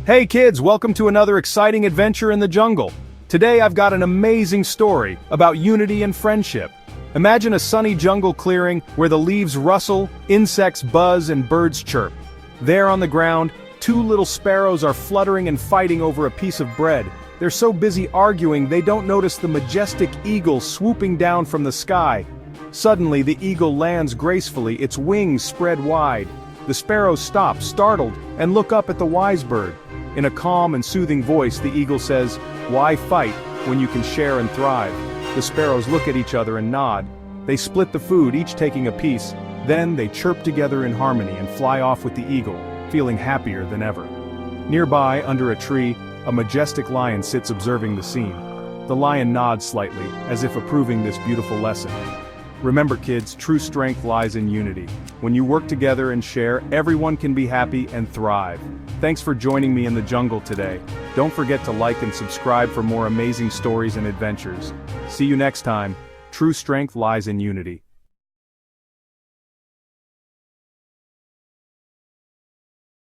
Hey kids, welcome to another exciting adventure in the jungle. Today I've got an amazing story about unity and friendship. Imagine a sunny jungle clearing where the leaves rustle, insects buzz, and birds chirp. There on the ground, two little sparrows are fluttering and fighting over a piece of bread. They're so busy arguing they don't notice the majestic eagle swooping down from the sky. Suddenly the eagle lands gracefully, its wings spread wide. The sparrows stop, startled, and look up at the wise bird. In a calm and soothing voice, the eagle says, "Why fight when you can share and thrive?" The sparrows look at each other and nod. They split the food, each taking a piece. Then they chirp together in harmony and fly off with the eagle, feeling happier than ever. Nearby, under a tree, a majestic lion sits observing the scene. The lion nods slightly, as if approving this beautiful lesson. Remember kids, true strength lies in unity. When you work together and share, everyone can be happy and thrive. Thanks for joining me in the jungle today. Don't forget to like and subscribe for more amazing stories and adventures. See you next time. True strength lies in unity.